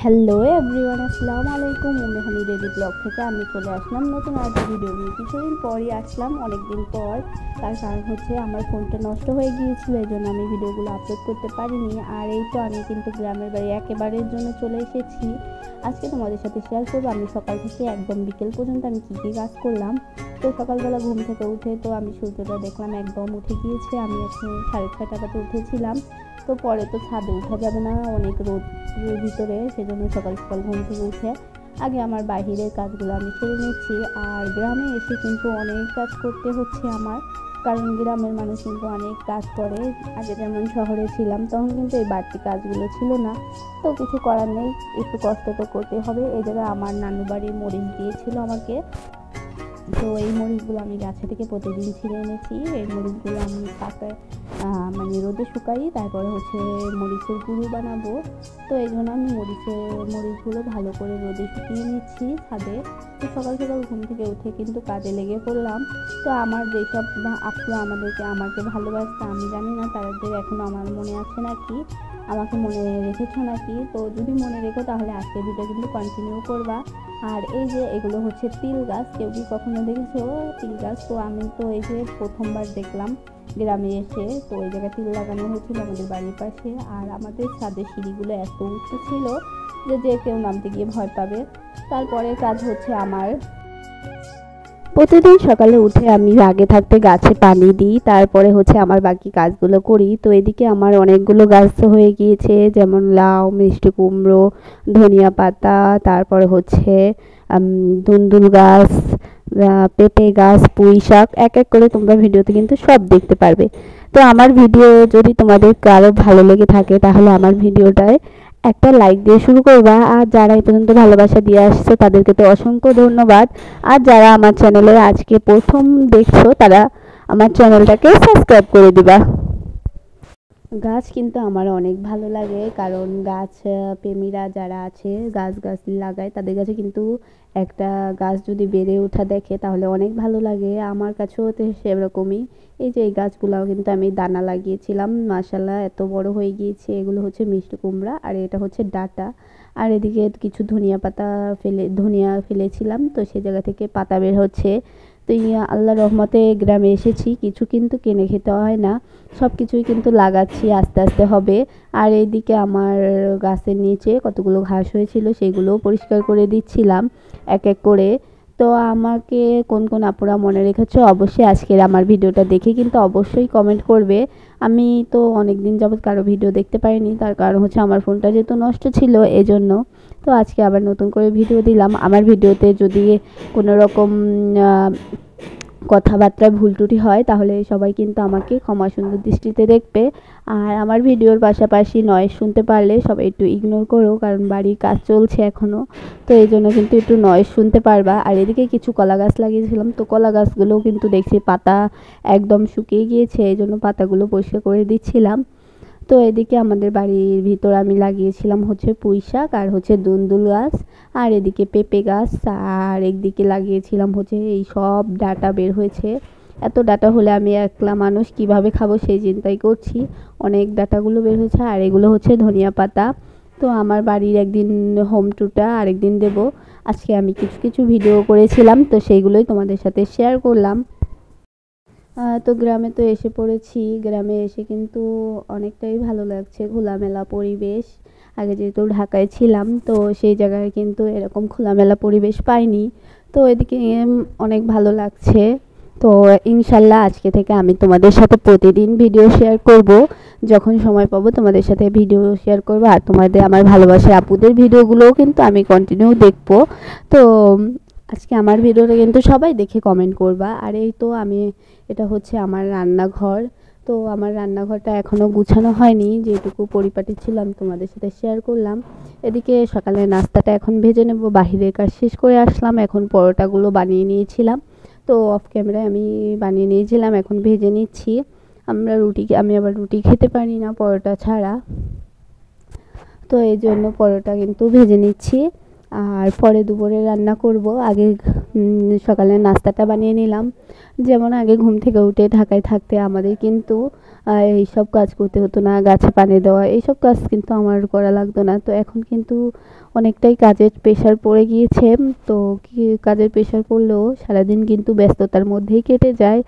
Hello everyone, আসসালামু আলাইকুম। Ummehani daily blog থেকে আমি চলে আসলাম নতুন একটা ভিডিও নিয়ে। কিছুদিন পরই আসলাম, অনেকদিন পর। তার কারণ হচ্ছে আমার ফোনটা নষ্ট হয়ে গিয়েছিল, এই জন্য আমি ভিডিওগুলো আপলোড করতে পারিনি। আর এই তো আমি কিন্তু গ্রামের বাড়ি একেবারের জন্য চলে এসেছি। আজকে তোমাদের সাথে শেয়ার করবো আমি সকাল থেকে একদম বিকেল পর্যন্ত আমি কী কী কাজ করলাম। তো সকালবেলা ঘুম থেকে উঠে তো আমি সূর্যটা দেখলাম একদম উঠে গিয়েছে। আমি এখন 6:30টাতে উঠেছিলাম। তো পরে তো ছাদে উঠা যাবে না, অনেক রোদের ভিতরে, সেজন্য সকাল সকাল ঘুম থেকে উঠে আগে আমার বাহিরের কাজগুলো আমি সেরে নিচ্ছি। আর গ্রামে এসে কিন্তু অনেক কাজ করতে হচ্ছে আমার, কারণ গ্রামের মানুষ কিন্তু অনেক কাজ করে। আগে যেমন শহরে ছিলাম তখন কিন্তু এই বাড়তি কাজগুলো ছিল না, তো কিছু করার নেই, একটু কষ্ট তো করতে হবে। এই জায়গায় আমার নানু বাড়ির মরিচ দিয়েছিল আমাকে, তো এই মরিচগুলো আমি গাছে থেকে প্রতিদিন ছিঁড়ে এনেছি। এই মরিচগুলো আমি পাতায় রোদে শুকাই, তারপরে হচ্ছে মরিচের গুঁড়ো বানাবো। তো এই জন্য আমি মরিচগুলো ভালো করে রোদে শুকিয়ে নিচ্ছি ছাদে। তো সকাল সকাল ঘুম থেকে উঠে কিন্তু কাজে লেগে পড়লাম। তো আমার যেসব আপুরা আমাকে ভালোবাসতে, আমি জানি না তাদের এখনও আমার মনে আছে নাকি, আমাকে মনে রেখেছো নাকি। তো যদি মনে রেখো তাহলে আজকে ভিডিও কিন্তু কন্টিনিউ করবা। আর এই যে এগুলো হচ্ছে তিল গাছ, কেউ কি কখনো দেখেছো তিল গাছ? তো আমি তো এই যে প্রথমবার দেখলাম গ্রামে এসে। তো এই জায়গায় তিল লাগানো হয়েছিল আমাদের বাড়ির পাশে। আর আমাদের ছাদের সিঁড়িগুলো এত উঁচু ছিল যে কেউ নামতে গিয়ে ভয় পাবে। তারপরে কাজ হচ্ছে আমার, প্রতিদিন সকালে উঠে আমি আগে থাকতে গাছে পানি দিই, তারপরে হচ্ছে আমার বাকি কাজগুলো করি। তো এদিকে আমার অনেকগুলো গাছ হয়ে গিয়েছে, যেমন লাউ, মিষ্টি কুমড়ো, ধনিয়া পাতা, তারপরে হচ্ছে ধুন্দুল গাছ, পেঁপে গাছ, পুঁই শাক। এক এক করে তোমরা ভিডিওতে কিন্তু সব দেখতে পারবে। তো আমার ভিডিও যদি তোমাদের কারো ভালো লেগে থাকে তাহলে আমার ভিডিওটায় একটা লাইক দিয়ে শুরু করবা। আর যারা এই পর্যন্ত ভালোবাসা দিয়ে আসছে তাদেরকে তো অসংখ্য ধন্যবাদ। আর যারা আমার চ্যানেলে আজকে প্রথম দেখছো তারা আমার চ্যানেলটাকে সাবস্ক্রাইব করে দিবা। গাছ কিন্তু আমার অনেক ভালো লাগে, কারণ গাছ প্রেমীরা যারা আছে, গাছ লাগায়, তাদের কাছে কিন্তু একটা গাছ যদি বেড়ে ওঠা দেখে তাহলে অনেক ভালো লাগে। আমার কাছেও তো সেরকমই। এই যে এই গাছগুলাও কিন্তু আমি দানা লাগিয়েছিলাম, মাশাআল্লাহ এত বড় হয়ে গিয়েছে। এগুলো হচ্ছে মিষ্টি কুমড়া আর এটা হচ্ছে ডাঁটা। আর এদিকে কিছু ধনিয়া ফেলেছিলাম, তো সে জায়গা থেকে পাতা বের হচ্ছে। তো আল্লাহর রহমতে গ্রামে এসেছি, কিছু কিন্তু কিনে খেতে হয় না, সব কিছুই কিন্তু লাগাচ্ছি, আস্তে আস্তে হবে। আর এইদিকে আমার গাছের নিচে কতগুলো ঘাস হয়েছিল সেগুলোও পরিষ্কার করে দিচ্ছিলাম এক এক করে। তো আমাকে কোন কোন আপুরা মনে রেখেছো অবশ্যই আজকের আমার ভিডিওটা দেখে কিন্তু অবশ্যই কমেন্ট করবে। আমি তো অনেক দিন যাবত কারো ভিডিও দেখতে পারিনি, তার কারণ হচ্ছে আমার ফোনটা যেহেতু নষ্ট ছিল এজন্য। তো আজকে আবার নতুন করে ভিডিও দিলাম। আমার ভিডিওতে যদি কোনো রকম কথাবার্তায় ভুল ত্রুটি হয় তাহলে সবাই কিন্তু আমাকে ক্ষমা সুন্দর দৃষ্টিতে দেখবে। আর আমার ভিডিওর পাশাপাশি নয়েজ শুনতে পারলে সবাই একটু ইগনোর করো, কারণ বাড়ির কাজ চলছে এখনও, তো এই জন্য কিন্তু একটু নয়েজ শুনতে পারবা। আর এদিকে কিছু কলা গাছ লাগিয়েছিলাম, তো কলা গাছগুলোও কিন্তু দেখছি পাতা একদম শুকিয়ে গিয়েছে, এই জন্য পাতাগুলো পরিষ্কার করে দিচ্ছিলাম। তো এদিকে আমাদের বাড়ির ভিতর আমি লাগিয়েছিলাম হচ্ছে পুঁই শাক আর হচ্ছে ধুন্দুল গাছ, আর এদিকে পেঁপে গাছ, আর একদিকে লাগিয়েছিলাম হচ্ছে এই সব ডাঁটা বের হয়েছে। এত ডাঁটা হলে আমি একলা মানুষ কিভাবে খাবো সেই চিন্তাই করছি। অনেক ডাঁটাগুলো বের হয়েছে। আর এগুলো হচ্ছে ধনিয়া পাতা। তো আমার বাড়ির একদিন হোম ট্যুরটা আরেকদিন দেব। আজকে আমি কিছু কিছু ভিডিও করেছিলাম, তো সেইগুলোই তোমাদের সাথে শেয়ার করলাম। তো গ্রামে তো এসে পড়েছি, গ্রামে এসে কিন্তু অনেকটাই ভালো লাগছে, খোলামেলা পরিবেশ। আগে যেহেতু ঢাকায় ছিলাম তো সেই জায়গায় কিন্তু এরকম খোলামেলা পরিবেশ পাইনি, তো এদিকে অনেক ভালো লাগছে। তো ইনশাল্লাহ আজকে থেকে আমি তোমাদের সাথে প্রতিদিন ভিডিও শেয়ার করব, যখন সময় পাবো তোমাদের সাথে ভিডিও শেয়ার করব। আর তোমাদের আমার ভালোবাসার আপুদের ভিডিওগুলোও কিন্তু আমি কন্টিনিউ দেখবো। তো আজকে আমার ভিডিওটা কিন্তু সবাই দেখে কমেন্ট করবা। আর এই তো এটা হচ্ছে আমার রান্নাঘর। তো আমার রান্নাঘরটা এখনও গুছানো হয়নি, যেটুকু পরিপাটি ছিল আমি তোমাদের সাথে শেয়ার করলাম। এদিকে সকালের নাস্তাটা এখন ভেজে নেব, বাহিরের কাজ শেষ করে আসলাম, এখন পরোটাগুলো বানিয়ে নিয়েছিলাম। তো অফ ক্যামেরায় আমি বানিয়ে নিয়েছিলাম, এখন ভেজে নিচ্ছি। আমি আবার রুটি খেতে পারি না পরোটা ছাড়া, তো এই জন্য পরোটা কিন্তু ভেজে নিচ্ছি। আর পরে দুপুরে রান্না করব। আগে সকালের নাস্তাটা বানিয়ে নিলাম। যেমন আগে ঘুম থেকে উঠে ঢাকায় থাকতে আমাদের কিন্তু এইসব কাজ করতে হতো না, গাছে পানি দেওয়া এইসব কাজ কিন্তু আমার করা লাগতো না। তো এখন কিন্তু অনেকটাই কাজের প্রেশার পড়ে গিয়েছে। তো কাজের প্রেশার পড়লেও সারাদিন কিন্তু ব্যস্ততার মধ্যেই কেটে যায়।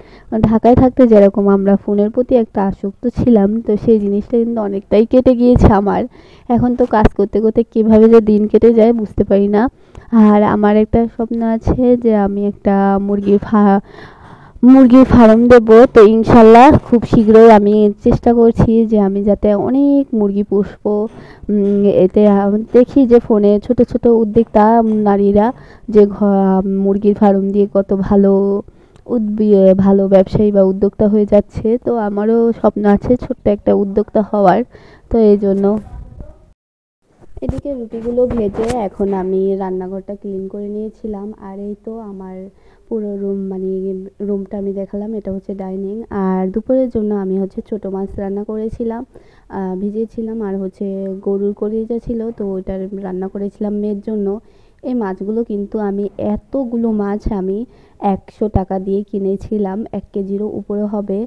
ঢাকায় থাকতে যেরকম আমরা ফোনের প্রতি একটা আসক্ত ছিলাম, তো সেই জিনিসটা কিন্তু অনেকটাই কেটে গিয়েছে আমার। এখন তো কাজ করতে করতে কীভাবে যে দিন কেটে যায় বুঝতে পারি না। আর আমার একটা স্বপ্ন আছে যে আমি একটা মুরগির ফার্ম দেব। তো ইনশাল্লাহ খুব শীঘ্রই আমি চেষ্টা করছি যে আমি যাতে অনেক মুরগি পুষবো। এতে দেখি যে ফোনে ছোট ছোট উদ্যোক্তা নারীরা যে মুরগির ফার্ম দিয়ে কত ভালো ভালো ব্যবসায়ী বা উদ্যোক্তা হয়ে যাচ্ছে। তো আমারও স্বপ্ন আছে ছোট্ট একটা উদ্যোক্তা হওয়ার। তো এই জন্য এদিকে রুটিগুলো ভেজে এখন আমি রান্নাঘরটা ক্লিন করে নিয়েছিলাম। আর এই তো আমার পুরো রুম মানে রুমটা আমি দেখালাম, এটা হচ্ছে ডাইনিং। আর দুপুরের জন্য আমি হচ্ছে ছোটো মাছ রান্না করেছিলাম, ভিজিয়েছিলাম। আর হচ্ছে গরুর কলিজা ছিল, তো ওইটা রান্না করেছিলাম মেয়ের জন্য। এই মাছগুলো কিন্তু আমি এতগুলো মাছ আমি 100 টাকা দিয়ে কিনেছিলাম, 1 কেজিরও উপরে হবে।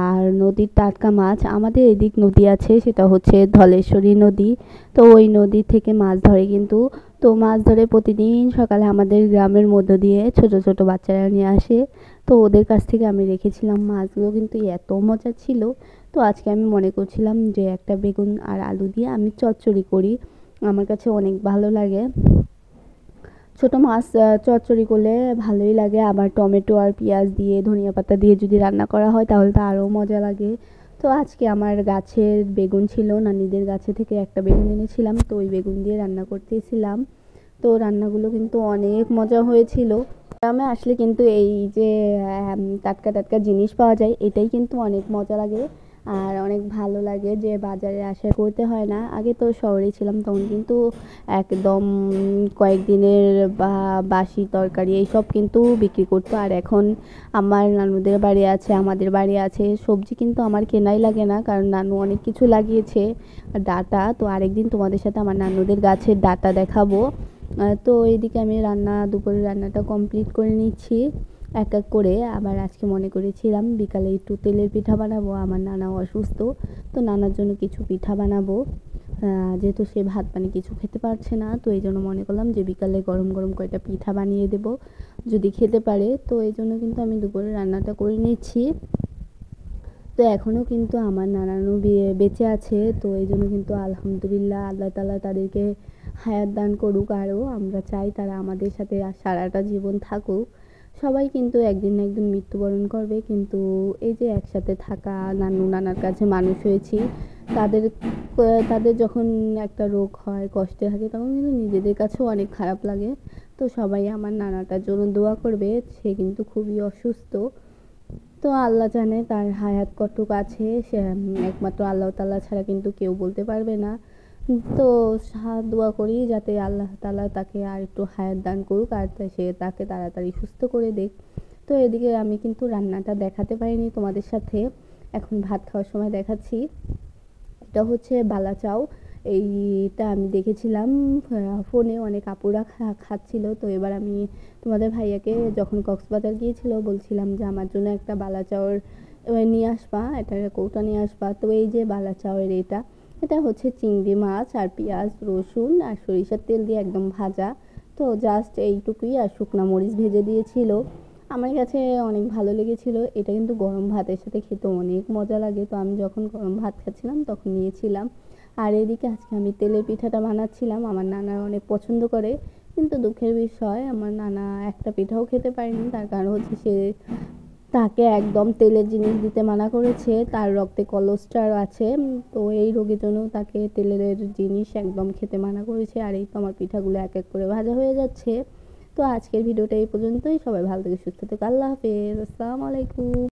আর নদীর টাটকা মাছ, আমাদের এদিক নদী আছে, সেটা হচ্ছে ধলেশ্বরী নদী। তো ওই নদী থেকে মাছ ধরে কিন্তু। তো মাছ ধরে প্রতিদিন সকালে আমাদের গ্রামের মধ্য দিয়ে ছোট ছোট বাচ্চারা নিয়ে আসে। তো ওদের কাছ থেকে আমি রেখেছিলাম মাছগুলো, কিন্তু এত মজা ছিল। তো আজকে আমি মনে করছিলাম যে একটা বেগুন আর আলু দিয়ে আমি চচ্চড়ি করি, আমার কাছে অনেক ভালো লাগে। ছোটো মাছ চচ্চড়ি করলে ভালোই লাগে, আবার টমেটো আর পেঁয়াজ দিয়ে ধনিয়া পাতা দিয়ে যদি রান্না করা হয় তাহলে তো আরও মজা লাগে। তো আজকে আমার গাছের বেগুন ছিল, নানিদের গাছে থেকে একটা বেগুন এনেছিলাম, তো ওই বেগুন দিয়ে রান্না করতেছিলাম। তো রান্নাগুলো কিন্তু অনেক মজা হয়েছিল। গ্রামে আসলে কিন্তু এই যে টাটকা টাটকা জিনিস পাওয়া যায়, এটাই কিন্তু অনেক মজা লাগে। আর অনেক ভালো লাগে যে বাজারে আসা করতে হয় না। আগে তো শহরে ছিলাম, তখন কিন্তু একদম কয়েকদিনের বাসি তরকারি এইসব কিন্তু বিক্রি করতো। আর এখন আমার নানুদের বাড়ি আছে, আমাদের বাড়ি আছে, সবজি কিন্তু আমার কেনাই লাগে না, কারণ নানু অনেক কিছু লাগিয়েছে ডাঁটা। তো আরেকদিন তোমাদের সাথে আমার নানুদের গাছের ডাঁটা দেখাবো। তো এইদিকে আমি দুপুরের রান্নাটা কমপ্লিট করে নিচ্ছি এক এক করে। আবার আজকে মনে করেছিলাম বিকালে একটু তেলের পিঠা বানাবো, আমার নানাও অসুস্থ, তো নানার জন্য কিছু পিঠা বানাবো। যেহেতু সে ভাত পানি কিছু খেতে পারছে না, তো এই জন্য মনে করলাম যে বিকালে গরম গরম কয়েকটা পিঠা বানিয়ে দেবো যদি খেতে পারে। তো এই জন্য কিন্তু আমি দুপুরে রান্নাটা করে নিচ্ছি। তো এখনও কিন্তু আমার নানানু বেঁচে আছে, তো এই জন্য কিন্তু আলহামদুলিল্লাহ, আল্লাহ তাআলা তাদেরকে হায়াত দান করুক। আরও আমরা চাই তারা আমাদের সাথে সারাটা জীবন থাকুক। সবাই কিন্তু একদিন না একদিন মৃত্যুবরণ করবে, কিন্তু এই যে একসাথে থাকা, নানু নানার কাছে মানুষ হয়েছি, তাদের তাদের যখন একটা রোগ হয়, কষ্টে থাকে, তখন কিন্তু নিজেদের কাছেও অনেক খারাপ লাগে। তো সবাই আমার নানাটার জন্য দোয়া করবে, সে কিন্তু খুবই অসুস্থ। তো আল্লাহ জানে তার হায়াত কতটুকু আছে, সে একমাত্র আল্লাহ তাআলা ছাড়া কিন্তু কেউ বলতে পারবে না। তো দোয়া করি যাতে আল্লাহ তাআলা তাকে আর একটু হায়াত দান করুক, আর সে তাকে তাড়াতাড়ি সুস্থ করে দেখ। তো এদিকে আমি কিন্তু রান্নাটা দেখাতে পারিনি তোমাদের সাথে, এখন ভাত খাওয়ার সময় দেখাচ্ছি। এটা হচ্ছে বালা চাউ। এইটা আমি দেখেছিলাম ফোনে, অনেক আপুরা খাচ্ছিল। তো এবার আমি তোমাদের ভাইয়াকে যখন কক্সবাজার গিয়েছিল বলছিলাম যে আমার জন্য একটা বালা চাউয়ের নিয়ে আসবা, এটা কৌটা নিয়ে আসবা। তো এই যে বালা চাউয়ের এটা হচ্ছে চিংড়ি মাছ আর পেঁয়াজ রসুন আর সরিষার তেল দিয়ে একদম ভাজা। তো জাস্ট এইটুকুই, আর শুকনো মরিচ ভেজে দিয়েছিল। আমার কাছে অনেক ভালো লেগেছিল। এটা কিন্তু গরম ভাতের সাথে খেতে অনেক মজা লাগে। তো আমি যখন গরম ভাত খাচ্ছিলাম তখন নিয়েছিলাম। আর এদিকে আজকে আমি তেলের পিঠাটা বানাচ্ছিলাম, আমার নানা অনেক পছন্দ করে। কিন্তু দুঃখের বিষয়, আমার নানা একটা পিঠাও খেতে পারেনি, তার কারণ হচ্ছে তাকে একদম তেলের জিনিস দিতে মানা করেছে, তার রক্তে কোলেস্টেরল আছে। তো এই রোগের জন্য তাকে তেলের জিনিস একদম খেতে মানা করেছে। আর এই তো আমার পিঠাগুলো এক এক করে ভাজা হয়ে যাচ্ছে। তো আজকের ভিডিওটা এই পর্যন্তই। সবাই ভালো থেকে সুস্থ থেকে, আল্লাহ হাফেজ, আসসালামু আলাইকুম।